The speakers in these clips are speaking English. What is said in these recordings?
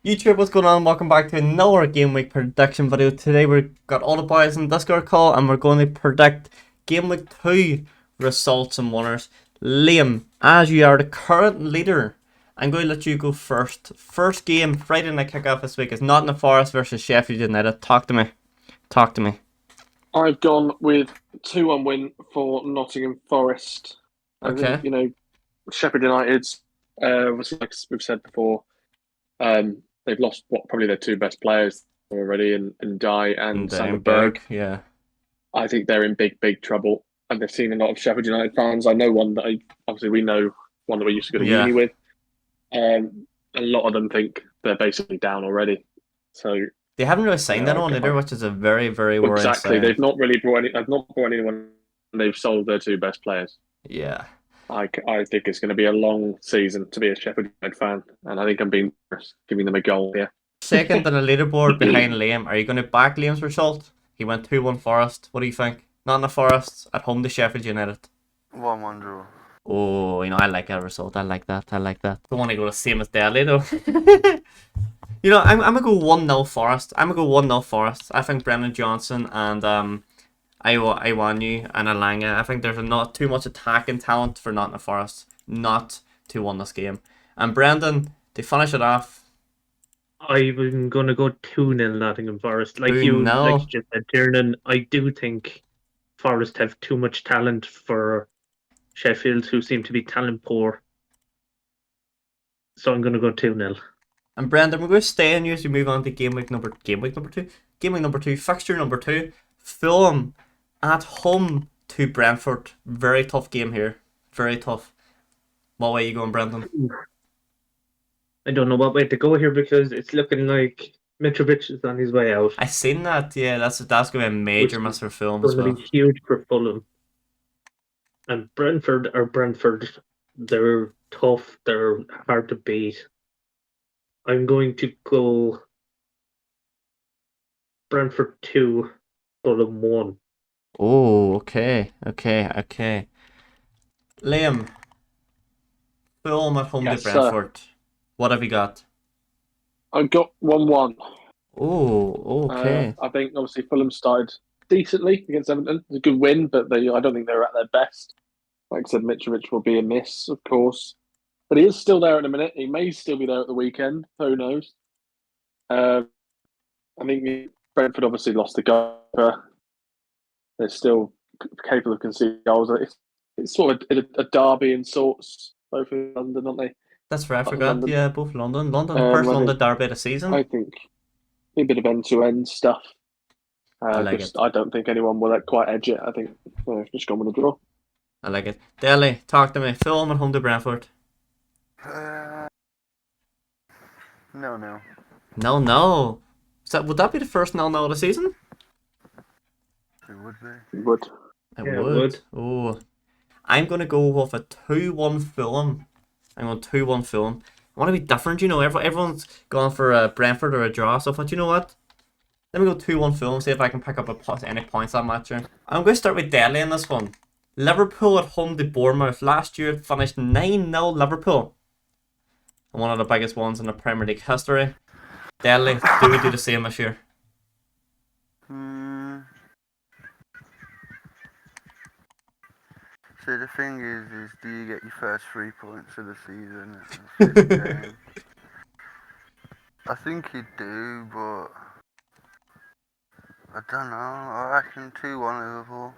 YouTube, what's going on? Welcome back to another Game Week prediction video. Today we've got all the boys in Discord call and we're going to predict Game Week 2 results and winners. Liam, as you are the current leader, I'm going to let you go first. First game, Friday night kickoff this week is Nottingham Forest versus Sheffield United. Talk to me. Talk to me. I've gone with 2-1 win for Nottingham Forest. I think, Okay. Sheffield United, obviously, like we've said before, they've lost probably their two best players already in Dye and Sander And Berg. Berg, yeah. I think they're in big trouble. And they've seen a lot of Sheffield United fans. I know one that obviously we know, one that we used to go to Yeah. uni with. A lot of them think they're basically down already. So They haven't really signed yeah, anyone either, which is a very, very worrying exactly. sign. They've not really brought any. They've not brought anyone. They've sold their two best players. Yeah. I think it's going to be a long season to be a Sheffield United fan, and I think I'm being generous, giving them a goal here. Second on the leaderboard behind Liam. Are you going to back Liam's result? He went 2-1 Forest. What do you think? Nottingham Forest at home to Sheffield United. 1-1 draw. Oh, I like that result. I like that. I like that. Don't want to go the same as Delhi though. I'm gonna go 1-0 Forest. I'm gonna go 1-0 Forest. I think Brendan Johnson and Iwanyu and Alanga. I think there's not too much attacking talent for Nottingham Forest not to win this game. And Brendan, to finish it off, I'm going to go 2-0 Nottingham Forest. Like 2-0. you just said, Tiernan, I do think Forest have too much talent for Sheffield, who seem to be talent poor. So I'm going to go 2-0. And Brendan, we're going to stay on you as we move on to game week number two, fixture number 2, Fulham at home to Brentford. Very tough game here. Very tough. What way are you going, Brendan? I don't know what way to go here because it's looking like Mitrovic is on his way out. I seen that. Yeah, that's going to be a major miss for Fulham as Going to well. be huge for Fulham. And Brentford, they're tough. They're hard to beat. I'm going to go Brentford 2, Fulham 1. Oh, okay. Liam, Fulham at home to Yes, Brentford. What have you got? I've got 1-1. Oh, okay. I think obviously Fulham started decently against Everton. It was a good win, but I don't think they're at their best. Like I said, Mitrovic will be a miss, of course, but he is still there in a minute. He may still be there at the weekend. Who knows? I think Brentford obviously lost the goal. They're still capable of conceding goals. It's sort of a derby in sorts, both in London, aren't they? That's right, I forgot. London. Yeah, both London. First London derby of the season. I think a bit of end-to-end stuff. I like it. I don't think anyone will quite edge it. I think just gone with a draw. I like it. Delhi, talk to me. Fulham at home to Brentford. No. No. Would that be the first 0-0 of the season? It would be. It would. It would. Oh. I'm going to go with a 2-1 Fulham. I'm going 2-1 Fulham. I want to be different, Everyone's gone for a Brentford or a draw, so I thought, you know what? Let me go 2-1 Fulham, see if I can pick up any points that match here. I'm going to start with Delhi in this one. Liverpool at home to Bournemouth. Last year it finished 9-0 Liverpool. One of the biggest ones in the Premier League history. Delhi, do we do the same this year? So the thing is do you get your first 3 points of the season? I think you do, but I don't know. I reckon 2-1 Liverpool.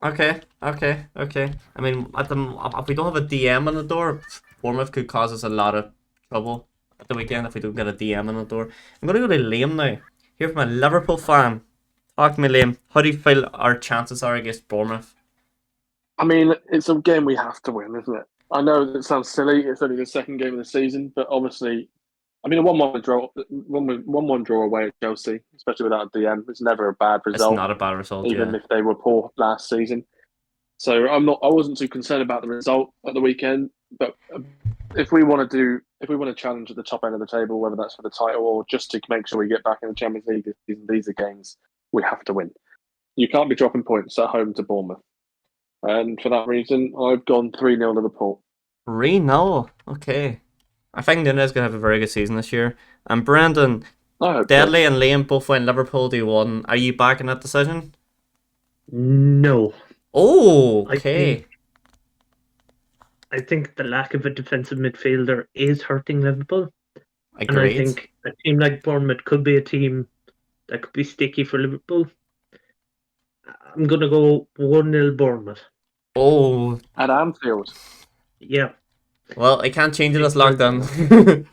Okay. I mean, if we don't have a DM on the door, Bournemouth could cause us a lot of trouble at the weekend if we don't get a DM on the door. I'm going to go to Liam now. Here from a Liverpool fan. Talk to me, Liam. How do you feel our chances are against Bournemouth? I mean, it's a game we have to win, isn't it? I know it sounds silly. It's only the second game of the season, but obviously, I mean, a 1-1 draw away at Chelsea, especially without a DM, it's never a bad result. It's not a bad result, even if they were poor last season. So I wasn't too concerned about the result at the weekend. But if we want to challenge at the top end of the table, whether that's for the title or just to make sure we get back in the Champions League this season, these are games we have to win. You can't be dropping points at home to Bournemouth. And for that reason, I've gone 3-0 Liverpool. 3-0? Okay. I think Nunes going to have a very good season this year. And Brendan, I hope so. Deadly and Liam both went Liverpool 2-1. Are you back in that decision? No. Oh, I okay. think the lack of a defensive midfielder is hurting Liverpool. And I Agreed. think a team like Bournemouth could be a team that could be sticky for Liverpool. I'm going to go 1-0 Bournemouth. Oh, At Anfield. Yeah. well, I can't change it as Because- lockdown.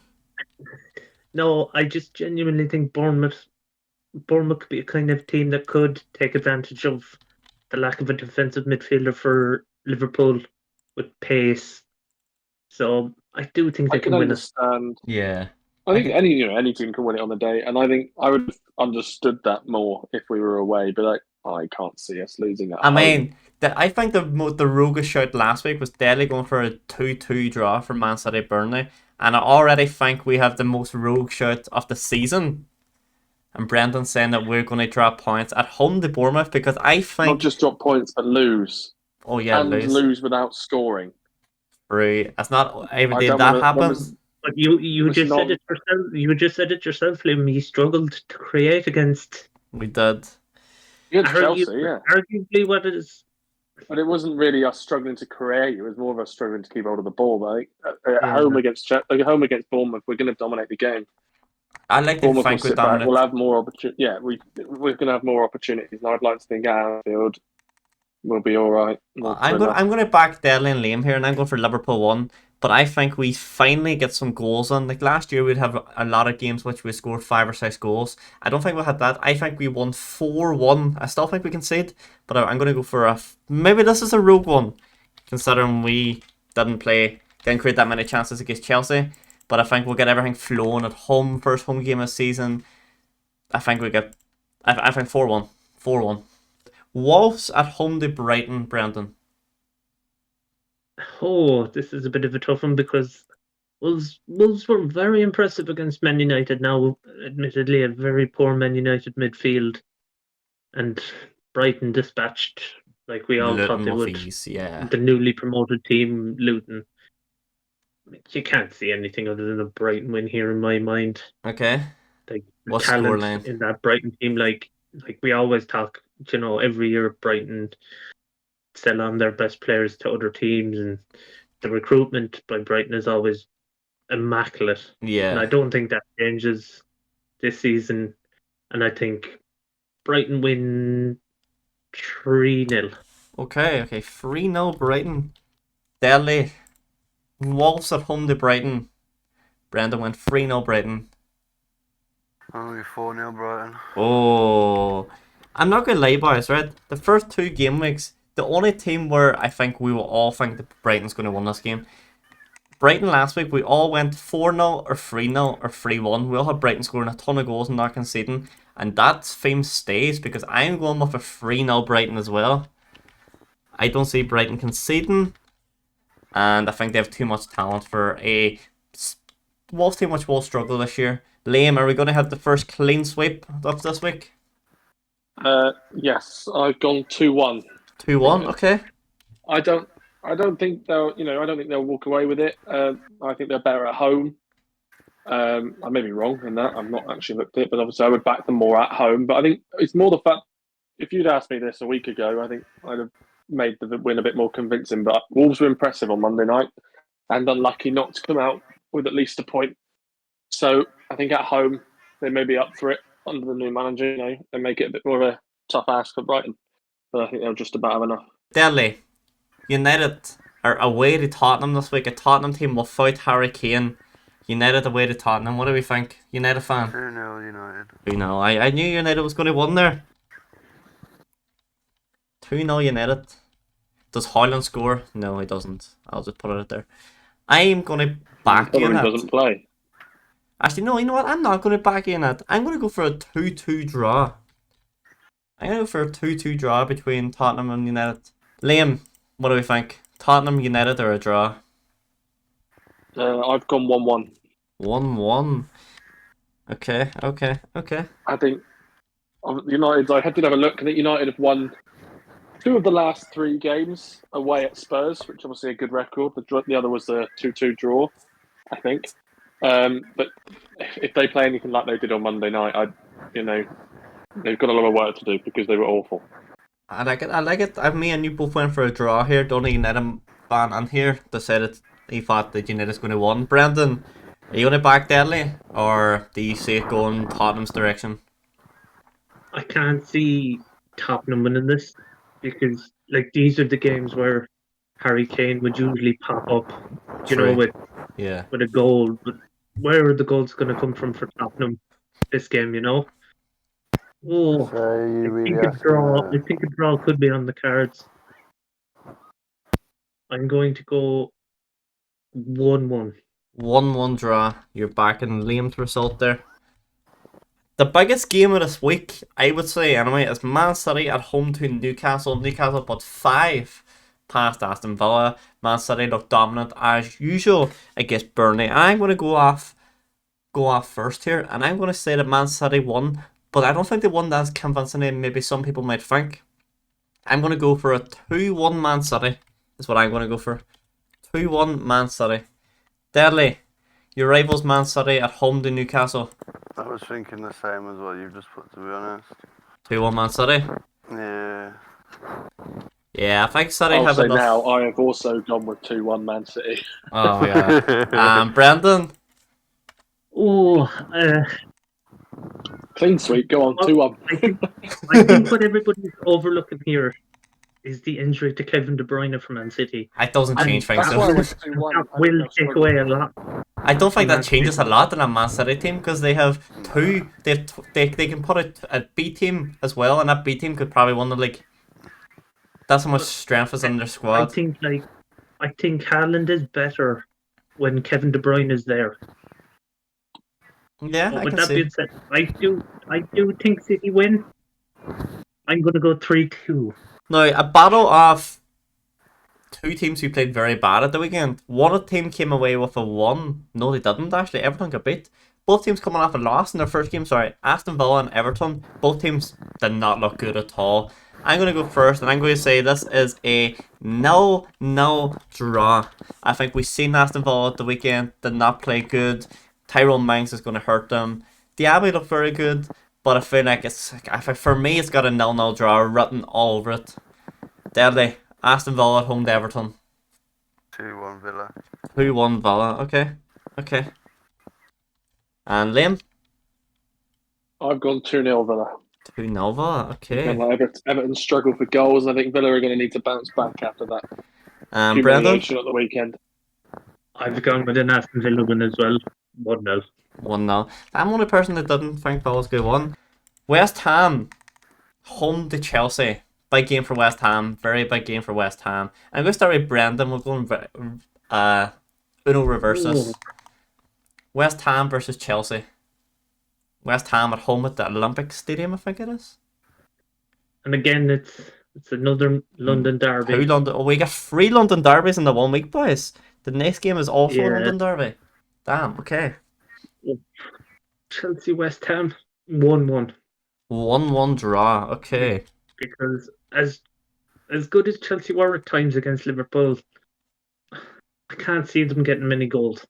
No, I just genuinely think Bournemouth could be a kind of team that could take advantage of the lack of a defensive midfielder for Liverpool with pace. So I do think I they can can win it. understand. Yeah. I think any team can win it on the day, and I think I would have understood that more if we were away. But I can't see us losing at I home. mean, I think the roguish shout last week was deadly going for a 2-2 draw for Man City Burnley. And I already think we have the most rogue shout of the season. And Brendan's saying that we're going to drop points at home to Bournemouth because I Not think... just drop points, but lose. Oh, yeah, and lose. lose without scoring. Free. That's not every I day don't that wanna- happens. But you was just not- said it yourself. You just said it yourself, Liam. You struggled to create against We did. Against Chelsea, yeah. arguably what it is. But it wasn't really us struggling to create. It was more of us struggling to keep hold of the ball. But I think at Yeah. home against Bournemouth, we're going to dominate the game. I like to Bournemouth will think we sit back. dominate. We'll have more opportunities. Yeah, we're going to have more opportunities. And I'd like to think at Anfield we'll be all right. I'm gonna back Deadly and Liam here, and I'm going for Liverpool 1. But I think we finally get some goals on. Like last year, we'd have a lot of games which we scored 5 or 6 goals. I don't think we had that. I think we won 4-1. I still think we concede, but I'm gonna go for maybe this is a rogue one, considering we didn't create that many chances against Chelsea. But I think we'll get everything flowing at home. First home game of the season. I think we get. I think 4-1. 4-1. Wolves at home to Brighton, Brendan. Oh, this is a bit of a tough one because Wolves were very impressive against Man United. Now, admittedly, a very poor Man United midfield, and Brighton dispatched like we all thought Luton they with would. ease, yeah. The newly promoted team, Luton. You can't see anything other than a Brighton win here in my mind. Okay. Like the What's talent scoreline? in that Brighton team, like we always talk, every year Brighton sell on their best players to other teams, and the recruitment by Brighton is always immaculate. And Yeah. I don't think that changes this season. And I think Brighton win 3-0. Okay. 3-0 Brighton. Deadly. Wolves at home to Brighton. Brendan went 3-0 Brighton. Only 4-0 Brighton. Oh. I'm not going to lie, boys, right? The first 2 game weeks, the only team where I think we will all think that Brighton's going to win this game. Brighton last week, we all went 4-0 or 3-0 or 3-1. We all had Brighton scoring a ton of goals and not conceding. And that theme stays because I'm going with a 3-0 Brighton as well. I don't see Brighton conceding. And I think they have too much talent for a Wolves team which will struggle this year. Liam, are we going to have the first clean sweep of this week? Yes, I've gone 2-1. 2-1, okay. I don't think they'll walk away with it. I think they're better at home. I may be wrong in that. I've not actually looked at it, but obviously I would back them more at home. But I think it's more the fact, if you'd asked me this a week ago, I think I'd have made the win a bit more convincing. But Wolves were impressive on Monday night and unlucky not to come out with at least a point. So I think at home they may be up for it under the new manager, and make it a bit more of a tough ask for Brighton. But I think they'll just about have enough. Deadly. United are away to Tottenham this week. A Tottenham team without Harry Kane. United away to Tottenham. What do we think? United fan? 2-0 United. We know. I knew United was going to win there. 2-0 United. Does Haaland score? No, he doesn't. I'll just put it out there. I'm going to back Probably United. doesn't play. Actually, no, you know what? I'm not going to back United. I'm going to go for a 2-2 draw. I'm going to go for a 2-2 draw between Tottenham and United. Liam, what do we think? Tottenham, United, or a draw? I've gone 1-1. 1-1. Okay. I think United. I did have a look. I think United have won 2 of the last 3 games away at Spurs, which obviously a good record. The other was a 2-2 draw, I think. But if they play anything like they did on Monday night, they've got a lot of work to do because they were awful. I like it. I like it. Me and you both went for a draw here. Donny United fan on here decided he thought that United's going to win. Brendan, are you going to back Deadly, or do you see it going Tottenham's direction? I can't see Tottenham winning this because, like, these are the games where Harry Kane would usually pop up, True. with Yeah. a goal. But where are the goals going to come from for Tottenham this game? Oh, So you I really think a asking draw. I that? think a draw could be on the cards. I'm going to go 1-1. 1-1 draw. You're backing Liam's result there. The biggest game of this week, I would say anyway, is Man City at home to Newcastle. Newcastle put 5 past Aston Villa. Man City look dominant as usual against Burnley. I'm going to go off first here, and I'm going to say that Man City won, but I don't think they won as convincingly maybe some people might think. I'm going to go for a 2-1 Man City. Is what I'm going to go for. 2-1 Man City. Deadly. Your rivals Man City at home to Newcastle. I was thinking the same as what you've just put, to be honest. 2-1 Man City. Yeah. Yeah, I think City I'll have say enough. now, I have also gone with 2-1 Man City. Oh yeah. Brendan. Oh, Clean sweep, go on, Well, 2-1. I think what everybody's overlooking here is the injury to Kevin De Bruyne from Man City. It doesn't And change things. That's why I Though. went 2-1. That will take away a lot. I don't think that Man changes a City. lot in a Man City team because they have two. They can put a B team as well, and that B team could probably win the league. That's how much strength is in their I squad. think Haaland is better when Kevin De Bruyne is there. Yeah, But I with can that see. being said, I do think City win. I'm going to go 3-2. Now, a battle of two teams who played very bad at the weekend. One team came away with a 1. No, they didn't actually. Everton got beat. Both teams coming off a loss in their first game. Sorry, Aston Villa and Everton. Both teams did not look good at all. I'm going to go first, and I'm going to say this is a 0-0 draw. I think we've seen Aston Villa at the weekend. Did not play good. Tyrone Mings is going to hurt them. Diaby looked very good, but I feel like for me, it's got a 0-0 draw written all over it. Deadly. Aston Villa at home to Everton. 2-1 Villa. 2-1 Villa. Okay. And Liam? I've gone 2-0 Villa. 2-0 Villa. Okay. Again, like Everton struggled for goals, and I think Villa are going to need to bounce back after that Brendan? humiliation at the weekend. I've gone with an Aston Villa win as well. 1-0. 1-0. I'm the only person that didn't think Villa's going to win. West Ham. Home to Chelsea. Big game for West Ham. Very big game for West Ham. I'm going to start with Brendan. We're going Uno reverses. Ooh. West Ham versus Chelsea. West Ham at home at the Olympic Stadium, I think it is. And again, it's another London derby. We got 3 London derbies in the 1 week, boys. The next game is also a Yeah. London derby. Damn, okay. Chelsea West Ham 1-1. 1-1 draw, okay. Because as good as Chelsea were at times against Liverpool, I can't see them getting many goals.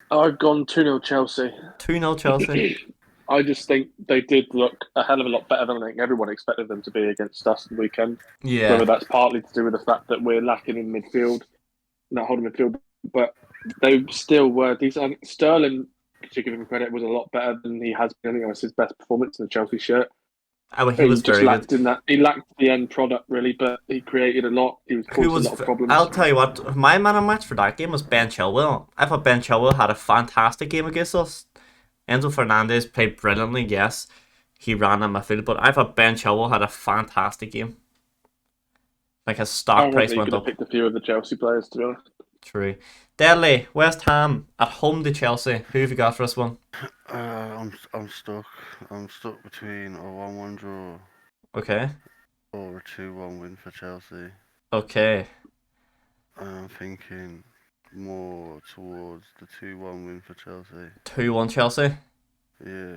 I've gone 2-0 Chelsea. 2-0 Chelsea. I just think they did look a hell of a lot better than I think everyone expected them to be against us the weekend. Yeah. Whether that's partly to do with the fact that we're lacking in midfield, not holding midfield, but they still were decent. Sterling, to give him credit, was a lot better than he has been. I think it was his best performance in the Chelsea shirt. He was just very lacked good. in that. He lacked the end product really, but he created a lot. He was causing a lot of problems. I'll tell you what, my man of match for that game was Ben Chilwell. I thought Ben Chilwell had a fantastic game against us. Enzo Fernandez played brilliantly, yes. He ran on my field, but I thought Ben Chilwell had a fantastic game. Like his stock price went up. I picked a few of the Chelsea players, to be honest. True. Deadly, West Ham at home to Chelsea. Who have you got for this one? I'm stuck. I'm stuck between a 1-1 draw Okay. or a 2-1 win for Chelsea. Okay. I'm thinking more towards the 2-1 win for Chelsea. 2-1 Chelsea. Yeah.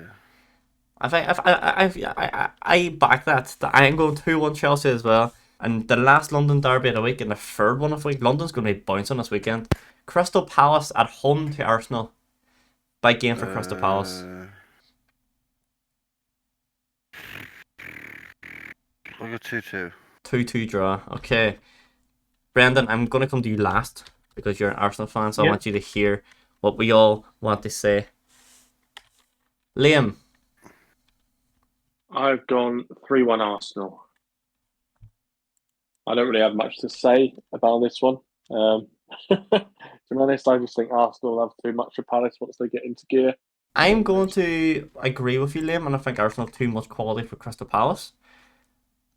I back that. I'm going 2-1 Chelsea as well. And the last London derby of the week and the third one of the week, London's going to be bouncing this weekend. Crystal Palace at home to Arsenal. Big game for Crystal Palace. I'll go 2-2. 2-2 draw. Okay. Brendan, I'm going to come to you last because you're an Arsenal fan, so I Yeah. want you to hear what we all want to say. Liam. I've gone 3-1 Arsenal. I don't really have much to say about this one. To be honest, I just think Arsenal have too much for Palace once they get into gear. I'm going to agree with you, Liam, and I think Arsenal have too much quality for Crystal Palace.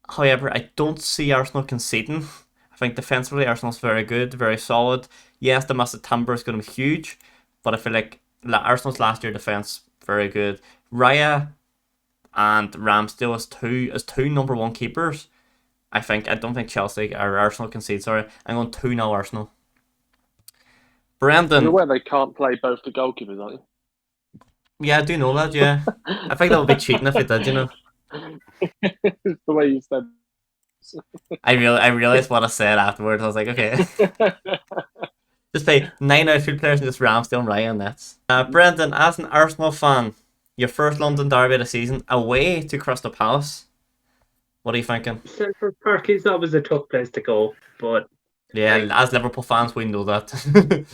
However, I don't see Arsenal conceding. I think defensively, Arsenal's very good, very solid. Yes, the massive timber is going to be huge, but I feel like Arsenal's last year defense very good. Raya and Ramsdale as two number one keepers. I don't think Chelsea or Arsenal concede. Sorry, I'm going 2-0 Arsenal. Brendan. You're aware they can't play both the goalkeepers, aren't you? Yeah, I do know that. Yeah, I think that would be cheating if they did. You know. It's the way you said. I realized what I said afterwards. I was like, okay. Just play 9 outfield players and just Ramsdale and Ryan nets. Brendan, as an Arsenal fan, your first London derby of the season away to Crystal Palace. What are you thinking? Central Park is always a tough place to go, but Yeah, as Liverpool fans, we know that.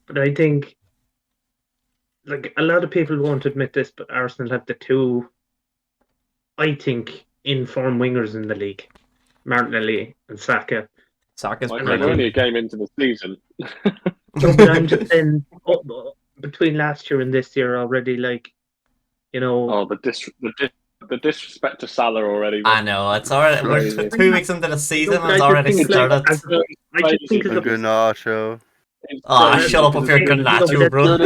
but I think like a lot of people won't admit this, but Arsenal have the two, I think, informed wingers in the league, Martinelli and Saka. Saka's Like, pretty we're only good. a game into the season. So, but I'm just saying, between last year and this year already, like, you know, Oh, the disrespect to Salah already. I know, it's already. Crazy. We're 2 weeks into the season No, but and it's I just already think, like, started. I just think as a Garnacho. Shut up with your Garnacho, bro.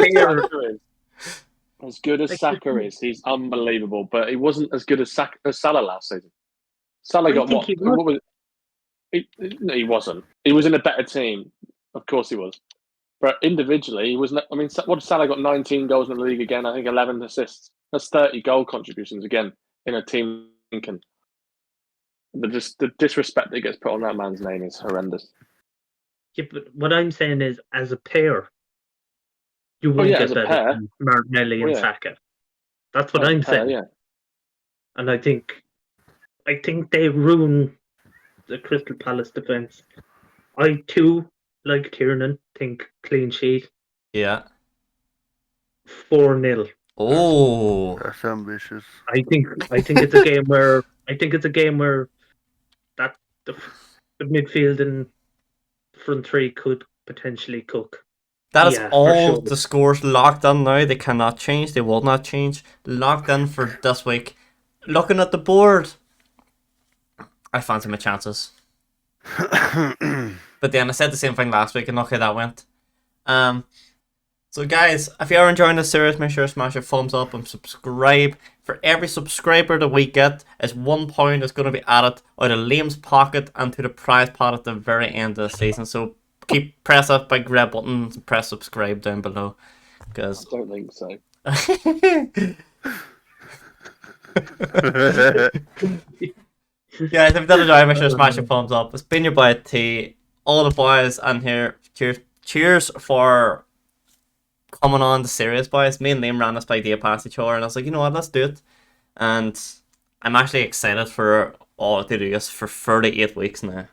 As good as Saka is, he's unbelievable. But he wasn't as good as Salah last season. Salah I got think what? he was. What was? No, he wasn't. He was in a better team. Of course, he was. But individually, he was. I mean, what Salah got 19 goals in the league again. I think 11 assists. That's 30 goal contributions again in a team. The disrespect that gets put on that man's name is horrendous. Yeah, but what I'm saying is, as a pair, you won't yeah, get as a better pair. than Martinelli and Yeah. Saka. That's what As a I'm pair, saying. Yeah. And I think they ruin the Crystal Palace defence. I too, like Tiernan, think clean sheet Yeah. 4-0. Oh. That's ambitious. I think it's a game where that the midfield and front three could potentially cook. That is Yeah, for all sure. the scores locked in now. They cannot change. They will not change. Locked in for this week. Looking at the board, I fancy my chances. But then I said the same thing last week and look how that went. So guys, if you are enjoying this series, make sure to smash a thumbs up and subscribe. For every subscriber that we get, is £1 that's going to be added out of Liam's pocket and to the prize pot at the very end of the season. So press that big red button and press subscribe down below. I Because don't think so. guys, if you did enjoy, make sure to smash a thumbs up. It's been your boy T. All the boys and here. Cheers for coming on the series, boys. Me and Liam ran this by day past each other, and I was like, you know what, let's do it. And I'm actually excited for all to do this for 38 weeks now.